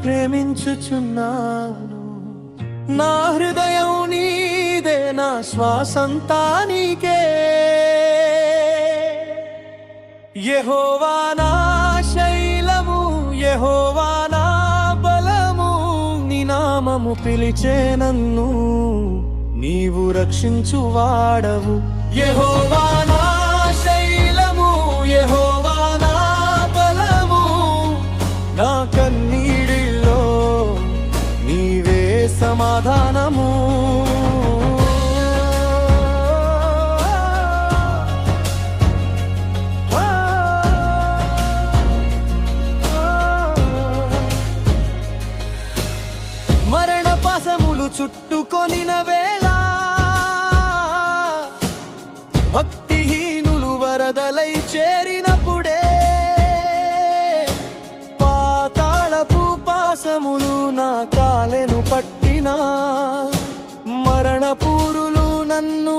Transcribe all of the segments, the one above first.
ప్రేమించుచున్నాను. నా హృదయం నీదే, నా శ్వాసంతా నీకే. యెహోవా నా శైలము, యెహోవా నా బలము, నీ నామము పిలిచే నన్ను నీవు రక్షించువాడవు. యెహోవా నా శైలము, యెహోవా నా బలము, నా కన్నీడిలో నీవే సమాధానము. మరణ పాశములు చుట్టుకొనిన వేళ భక్తిహీనులు వరదలై చేరినప్పుడే పాతాళపు పాశములు నా కాలెను పట్టినా, మరణపూరులు నన్ను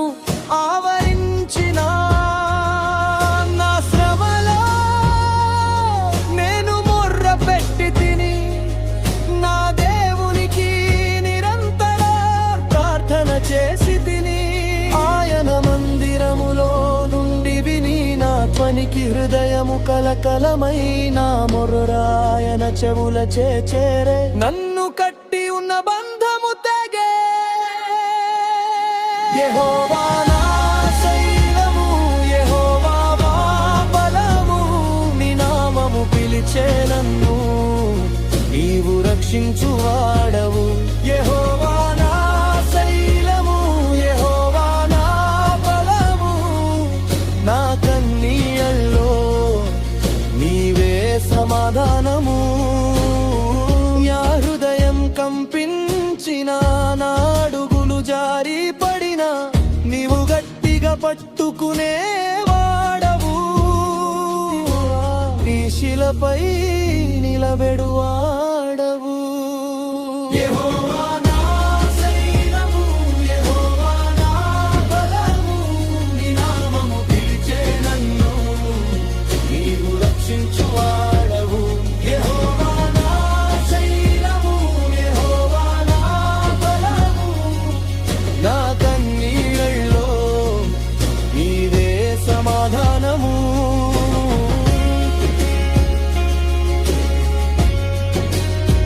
ఆవరించినా, నా శ్రమలో నేను మొర్ర పెట్టి తిని నా దేవునికి నిరంతర ప్రార్థన చేసి తిని. ఆయన మందిరములో నుండి విని నా ధ్వనికి హృదయము కలకలమైన మొర్రాయన చెవుల చేరే. నన్ను కట్టి ఉన్న బంధము తెగే. యెహోవా నా శైలము, యెహోవా మా బలము, నీ నామము పిలిచే నన్ను నీవు రక్షించువాడవు. యెహోవా నా శైలము, యెహోవా నా బలము, నా కన్నీళ్ళలో నీవే సమాధానము. నా హృదయం కంపించిన, నా అడుగులు జారి పడిన, నీవు గట్టిగా పట్టుకునే వాడవు. నీ శిలపై నిలబెడువా